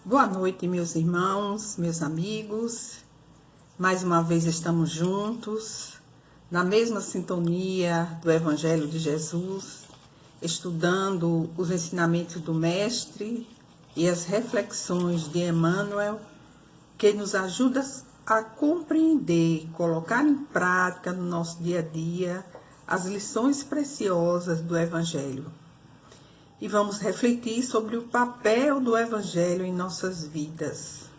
Boa noite, meus irmãos, meus amigos. Mais uma vez estamos juntos, na mesma sintonia do Evangelho de Jesus, estudando os ensinamentos do Mestre e as reflexões de Emmanuel, que nos ajudam a compreender, colocar em prática no nosso dia a dia as lições preciosas do Evangelho. E vamos refletir sobre o papel do Evangelho em nossas vidas.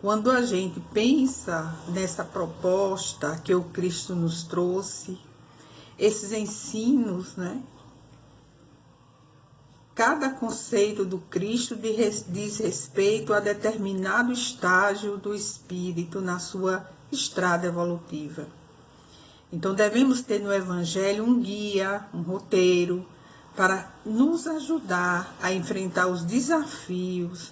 Quando a gente pensa nessa proposta que o Cristo nos trouxe, esses ensinos, Cada conceito do Cristo diz respeito a determinado estágio do espírito na sua estrada evolutiva. Então devemos ter no Evangelho um guia, um roteiro, para nos ajudar a enfrentar os desafios,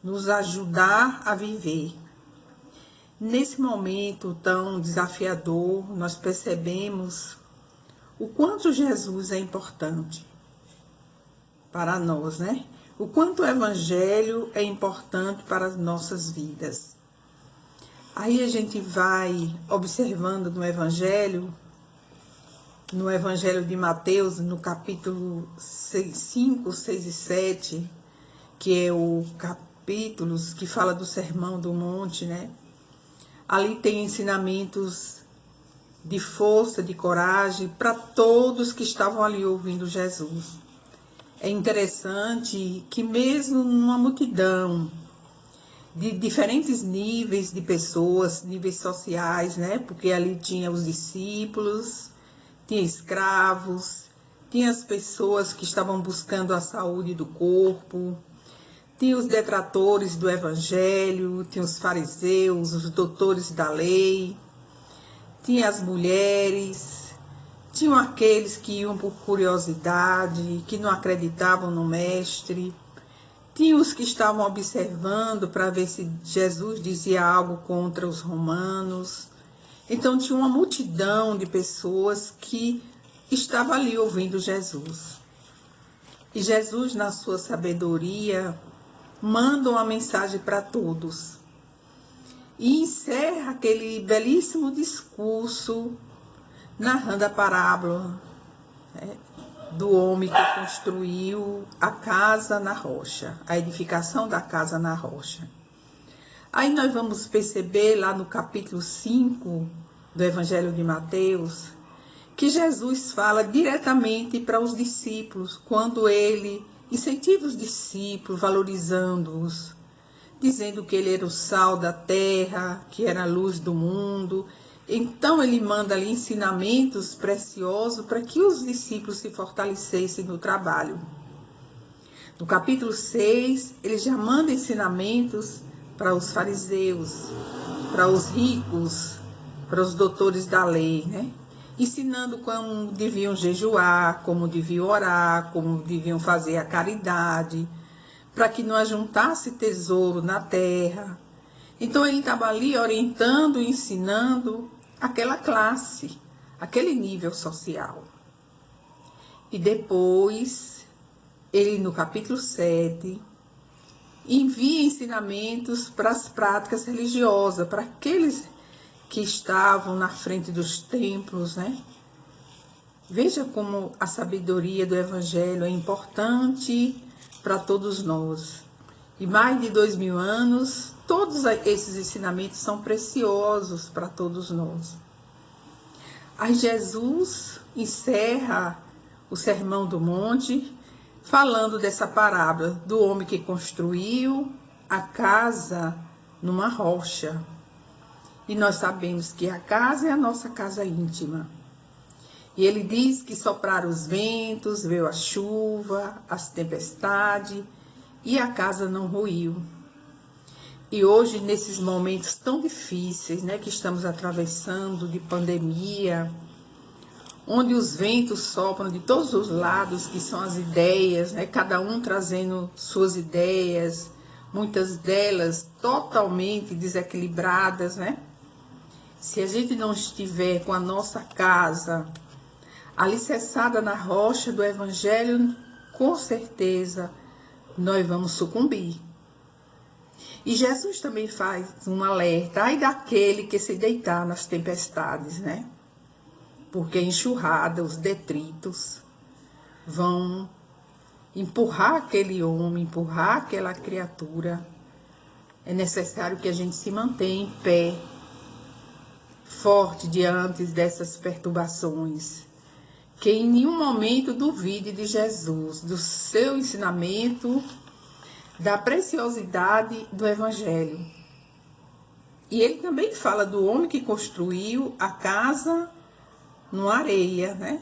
nos ajudar a viver. Nesse momento tão desafiador, nós percebemos o quanto Jesus é importante para nós, O quanto o Evangelho é importante para as nossas vidas. Aí a gente vai observando no Evangelho de Mateus, no capítulo 5, 6 e 7, que é o capítulo que fala do Sermão do Monte, Ali tem ensinamentos de força, de coragem, para todos que estavam ali ouvindo Jesus. É interessante que mesmo numa multidão de diferentes níveis de pessoas, níveis sociais, Porque ali tinha os discípulos, tinha escravos, tinha as pessoas que estavam buscando a saúde do corpo, tinha os detratores do Evangelho, tinha os fariseus, os doutores da lei, tinha as mulheres, tinham aqueles que iam por curiosidade, que não acreditavam no Mestre, tinha os que estavam observando para ver se Jesus dizia algo contra os romanos. Então tinha uma multidão de pessoas que estava ali ouvindo Jesus. E Jesus, na sua sabedoria, manda uma mensagem para todos. E encerra aquele belíssimo discurso narrando a parábola do homem que construiu a casa na rocha, a edificação da casa na rocha. Aí nós vamos perceber lá no capítulo 5 do Evangelho de Mateus, que Jesus fala diretamente para os discípulos, quando ele incentiva os discípulos, valorizando-os, dizendo que ele era o sal da terra, que era a luz do mundo. Então ele manda ali ensinamentos preciosos para que os discípulos se fortalecessem no trabalho. No capítulo 6, ele já manda ensinamentos para os fariseus, para os ricos, para os doutores da lei, Ensinando como deviam jejuar, como deviam orar, como deviam fazer a caridade, para que não ajuntasse tesouro na terra. Então ele estava ali orientando, ensinando aquela classe, aquele nível social. E depois, ele no capítulo 7, envia ensinamentos para as práticas religiosas, para aqueles que estavam na frente dos templos, Veja como a sabedoria do Evangelho é importante para todos nós. E mais de 2000 anos, todos esses ensinamentos são preciosos para todos nós. Aí Jesus encerra o Sermão do Monte falando dessa parábola do homem que construiu a casa numa rocha. E nós sabemos que a casa é a nossa casa íntima. E ele diz que sopraram os ventos, veio a chuva, as tempestades, e a casa não ruiu. E hoje, nesses momentos tão difíceis, que estamos atravessando, de pandemia, onde os ventos sopram de todos os lados, que são as ideias, cada um trazendo suas ideias, muitas delas totalmente desequilibradas, Se a gente não estiver com a nossa casa alicerçada na rocha do Evangelho, com certeza nós vamos sucumbir. E Jesus também faz um alerta, ai daquele que se deitar nas tempestades, né? Porque a enxurrada, os detritos vão empurrar aquele homem, empurrar aquela criatura. É necessário que a gente se mantenha em pé, forte diante dessas perturbações. Que em nenhum momento duvide de Jesus, do seu ensinamento, da preciosidade do Evangelho. E ele também fala do homem que construiu a casa numa areia, né?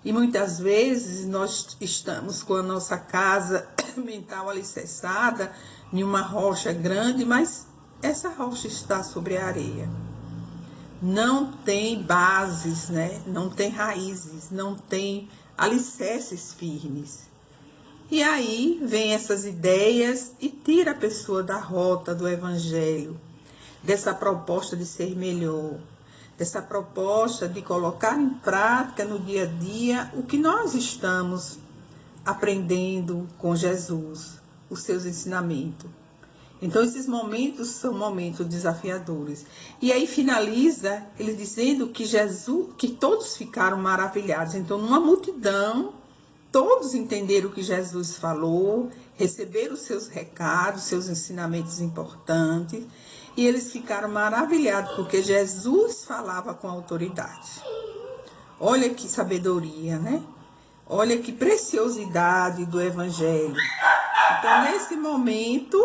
E muitas vezes nós estamos com a nossa casa mental alicerçada em uma rocha grande, mas essa rocha está sobre a areia. Não tem bases, né? Não tem raízes, não tem alicerces firmes. E aí vem essas ideias e tira a pessoa da rota do Evangelho, dessa proposta de ser melhor, dessa proposta de colocar em prática no dia a dia o que nós estamos aprendendo com Jesus, os seus ensinamentos. Então esses momentos são momentos desafiadores. E aí finaliza ele dizendo que que todos ficaram maravilhados. Então numa multidão, todos entenderam o que Jesus falou, receberam os seus recados, seus ensinamentos importantes, e eles ficaram maravilhados, porque Jesus falava com autoridade. Olha que sabedoria, né? Olha que preciosidade do Evangelho. Então, nesse momento,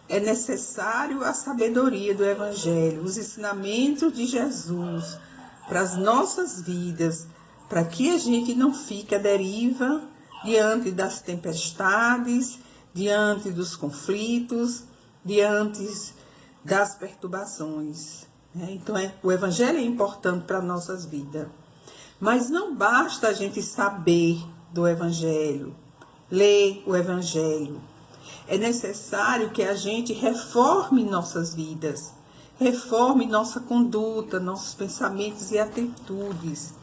é necessário a sabedoria do Evangelho, os ensinamentos de Jesus para as nossas vidas, para que a gente não fique à deriva diante das tempestades, diante dos conflitos, diante das perturbações. Então, o Evangelho é importante para as nossas vidas. Mas não basta a gente saber do Evangelho, ler o Evangelho. É necessário que a gente reforme nossas vidas, reforme nossa conduta, nossos pensamentos e atitudes.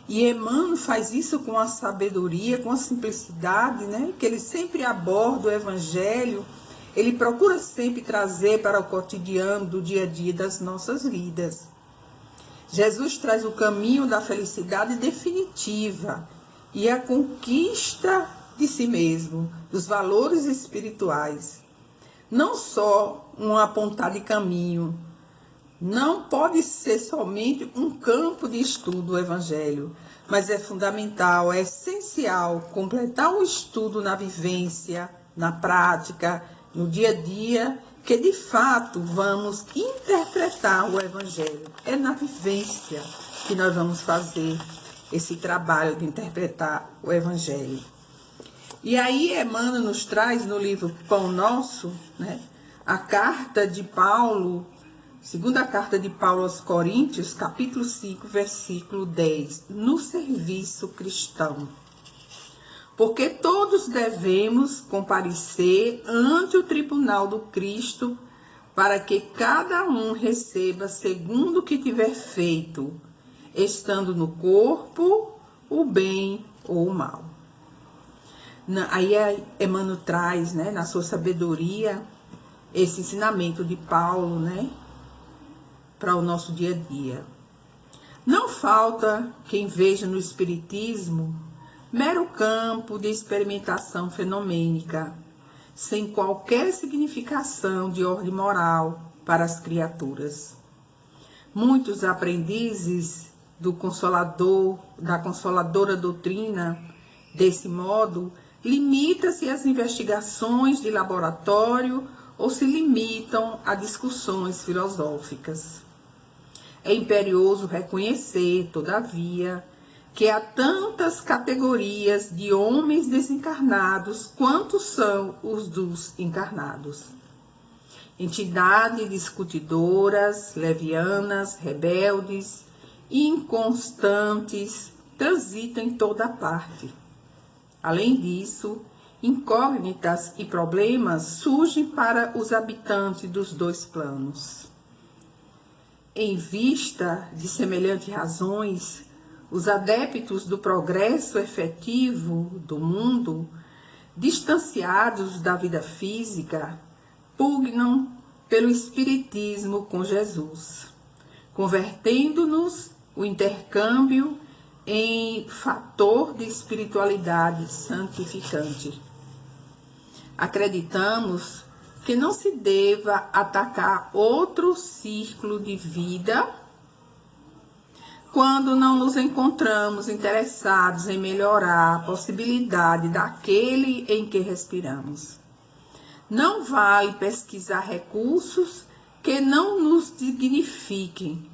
E Emmanuel faz isso com a sabedoria, com a simplicidade, né? Que ele sempre aborda o Evangelho, ele procura sempre trazer para o cotidiano do dia a dia das nossas vidas. Jesus traz o caminho da felicidade definitiva e a conquista de si mesmo, dos valores espirituais. Não só um apontar de caminho, não pode ser somente um campo de estudo do Evangelho, mas é fundamental, é essencial completar o estudo na vivência, na prática, no dia a dia, que de fato vamos interpretar o Evangelho. É na vivência que nós vamos fazer esse trabalho de interpretar o Evangelho. E aí Emmanuel nos traz no livro Pão Nosso, né, a carta de Paulo, segunda carta de Paulo aos Coríntios, capítulo 5, versículo 10, no serviço cristão. Porque todos devemos comparecer ante o tribunal do Cristo, para que cada um receba segundo o que tiver feito, estando no corpo o bem ou o mal. Aí Emmanuel traz, né, na sua sabedoria, esse ensinamento de Paulo, né, para o nosso dia a dia. Não falta quem veja no Espiritismo mero campo de experimentação fenomênica, sem qualquer significação de ordem moral para as criaturas. Muitos aprendizes do Consolador, da Consoladora doutrina, desse modo, limitam-se às investigações de laboratório ou se limitam a discussões filosóficas. É imperioso reconhecer, todavia, que há tantas categorias de homens desencarnados quanto são os dos encarnados. Entidades discutidoras, levianas, rebeldes, inconstantes, transitam em toda parte. Além disso, incógnitas e problemas surgem para os habitantes dos dois planos. Em vista de semelhantes razões, os adeptos do progresso efetivo do mundo distanciados da vida física, pugnam pelo espiritismo com Jesus, convertendo-nos o intercâmbio em fator de espiritualidade santificante. Acreditamos que não se deva atacar outro círculo de vida quando não nos encontramos interessados em melhorar a possibilidade daquele em que respiramos. Não vale pesquisar recursos que não nos dignifiquem.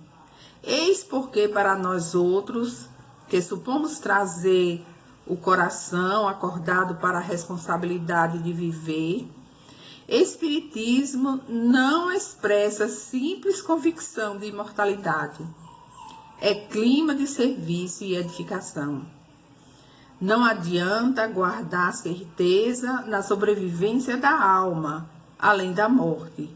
Eis porque para nós outros, que supomos trazer o coração acordado para a responsabilidade de viver, Espiritismo não expressa simples convicção de imortalidade. É clima de serviço e edificação. Não adianta guardar certeza na sobrevivência da alma, além da morte,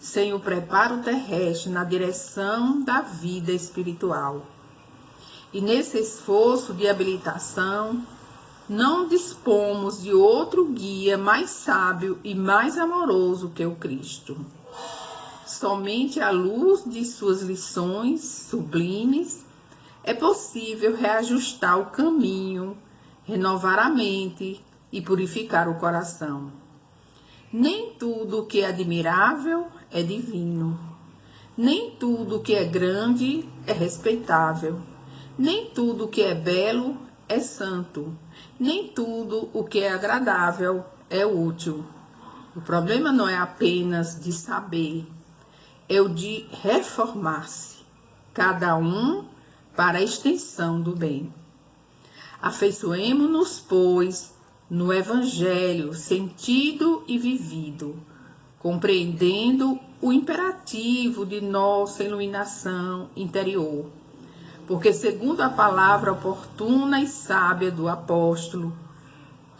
sem o preparo terrestre na direção da vida espiritual. E nesse esforço de habilitação, não dispomos de outro guia mais sábio e mais amoroso que o Cristo. Somente à luz de suas lições sublimes é possível reajustar o caminho, renovar a mente e purificar o coração. Nem tudo o que é admirável é divino. Nem tudo o que é grande é respeitável. Nem tudo o que é belo é santo. Nem tudo o que é agradável é útil. O problema não é apenas de saber, é o de reformar-se, cada um para a extensão do bem. Afeiçoemo-nos, pois, no Evangelho sentido e vivido, compreendendo o imperativo de nossa iluminação interior. Porque, segundo a palavra oportuna e sábia do apóstolo,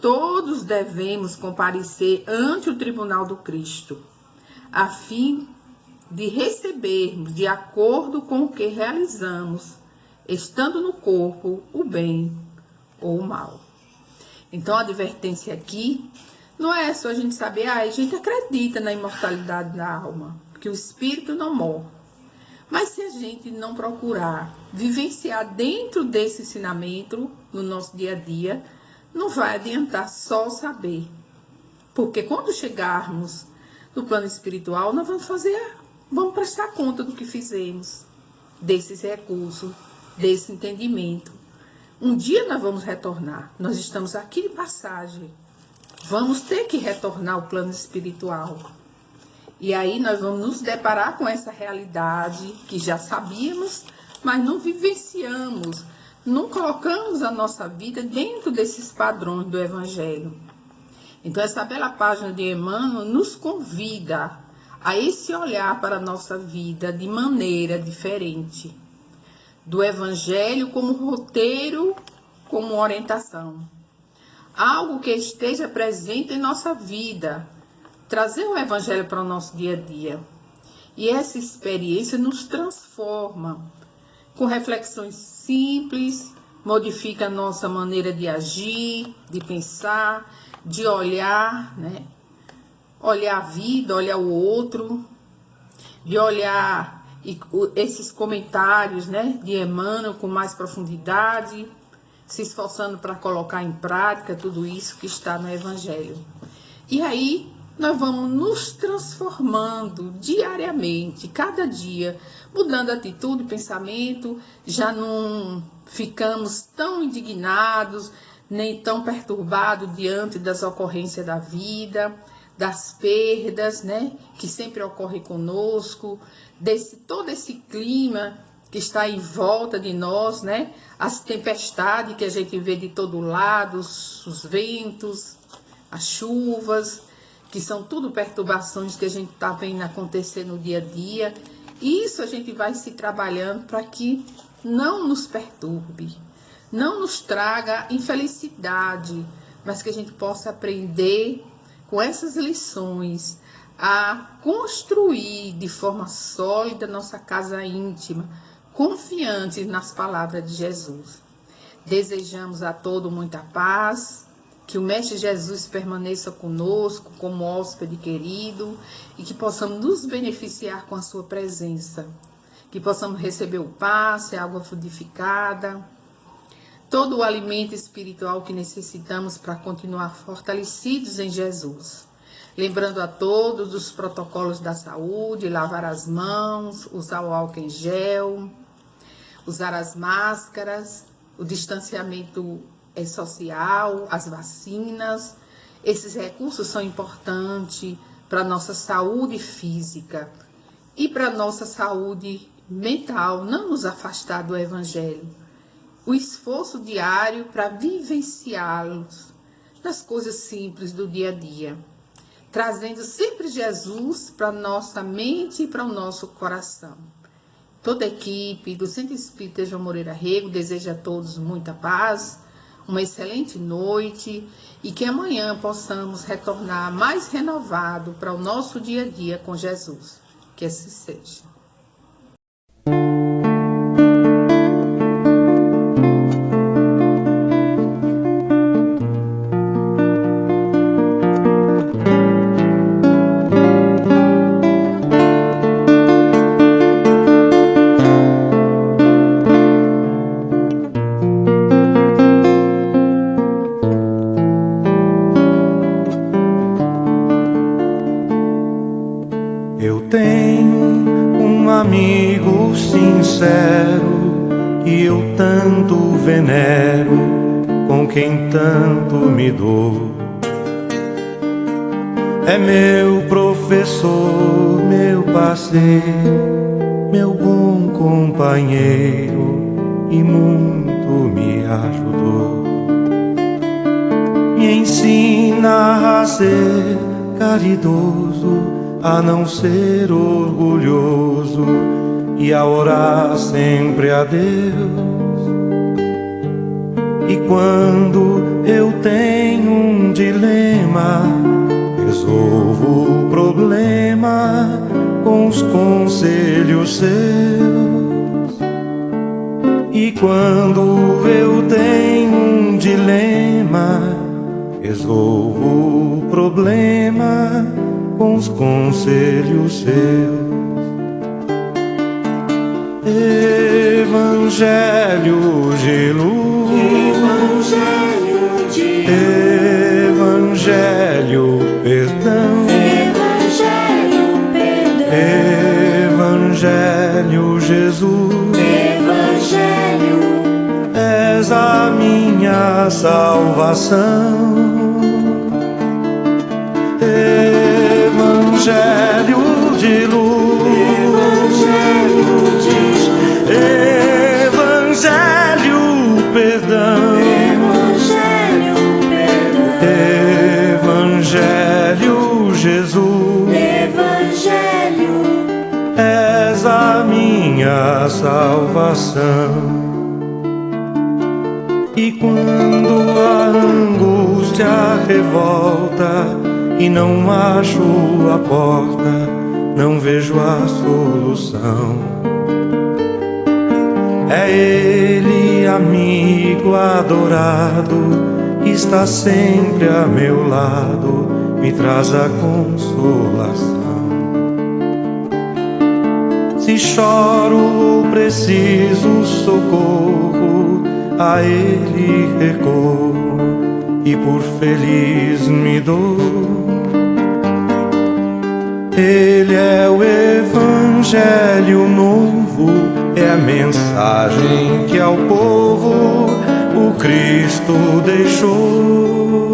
todos devemos comparecer ante o tribunal do Cristo, a fim de recebermos, de acordo com o que realizamos, estando no corpo, o bem ou o mal. Então, a advertência aqui não é só a gente saber, a gente acredita na imortalidade da alma, que o espírito não morre. Mas se a gente não procurar vivenciar dentro desse ensinamento, no nosso dia a dia, não vai adiantar só saber. Porque quando chegarmos no plano espiritual, nós vamos prestar conta do que fizemos, desses recursos, desse entendimento. Um dia nós vamos retornar. Nós estamos aqui de passagem. Vamos ter que retornar ao plano espiritual. E aí nós vamos nos deparar com essa realidade que já sabíamos, mas não vivenciamos, não colocamos a nossa vida dentro desses padrões do Evangelho. Então essa bela página de Emmanuel nos convida a esse olhar para a nossa vida de maneira diferente. Do Evangelho como roteiro, como orientação. Algo que esteja presente em nossa vida. Trazer o Evangelho para o nosso dia a dia. E essa experiência nos transforma. Com reflexões simples, modifica a nossa maneira de agir, de pensar, de olhar, né? Olhar a vida, olhar o outro, de olhar esses comentários, né, de Emmanuel com mais profundidade, se esforçando para colocar em prática tudo isso que está no Evangelho. E aí nós vamos nos transformando diariamente, cada dia, mudando atitude, pensamento, já não ficamos tão indignados, nem tão perturbados diante das ocorrências da vida, das perdas, né, que sempre ocorrem conosco, todo esse clima que está em volta de nós, né, as tempestades que a gente vê de todo lado, os ventos, as chuvas, que são tudo perturbações que a gente está vendo acontecer no dia a dia. Isso a gente vai se trabalhando para que não nos perturbe, não nos traga infelicidade, mas que a gente possa aprender com essas lições a construir de forma sólida nossa casa íntima, confiantes nas palavras de Jesus. Desejamos a todos muita paz, Que o Mestre Jesus permaneça conosco como hóspede querido e que possamos nos beneficiar com a sua presença. Que possamos receber o passe, a água frutificada, todo o alimento espiritual que necessitamos para continuar fortalecidos em Jesus. Lembrando a todos dos protocolos da saúde, lavar as mãos, usar o álcool em gel, usar as máscaras, o distanciamento social, as vacinas. Esses recursos são importantes para a nossa saúde física e para a nossa saúde mental, não nos afastar do Evangelho. O esforço diário para vivenciá-los nas coisas simples do dia a dia, trazendo sempre Jesus para a nossa mente e para o nosso coração. Toda a equipe do Centro Espírita João Moreira Rego deseja a todos muita paz, uma excelente noite e que amanhã possamos retornar mais renovado para o nosso dia a dia com Jesus. Que assim seja. Eu tenho um amigo sincero que eu tanto venero, com quem tanto me dou. É meu professor, meu parceiro, meu bom companheiro e muito me ajudou. Me ensina a ser caridoso, a não ser orgulhoso e a orar sempre a Deus. E quando eu tenho um dilema, resolvo o problema com os conselhos seus. E quando eu tenho um dilema, resolvo o problema com os conselhos seus. Evangelho de luz, Evangelho perdão, Evangelho Jesus, és a minha salvação. Evangelho de luz, Evangelho perdão, Evangelho Jesus, és a minha salvação. E quando a angústia revolta e não acho a porta, não vejo a solução, é Ele, amigo adorado, que está sempre a meu lado, me traz a consolação. Se choro ou preciso socorro, a Ele recorro e por feliz me dou. Ele é o Evangelho novo, é a mensagem que ao povo o Cristo deixou.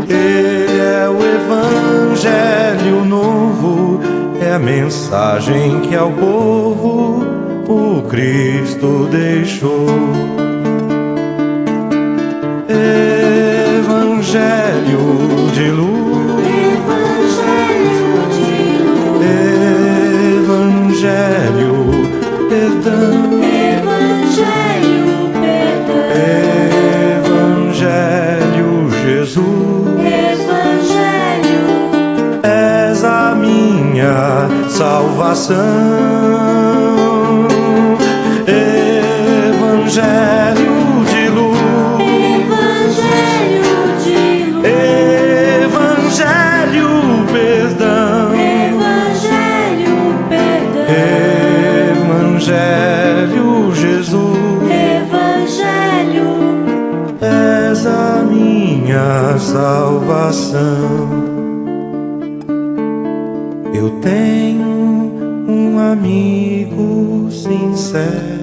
Ele é o Evangelho novo, é a mensagem que ao povo o Cristo deixou. Evangelho de luz, Evangelho perdão, Evangelho Jesus, és a minha salvação. Evangelho de luz, minha salvação. Eu tenho um amigo sincero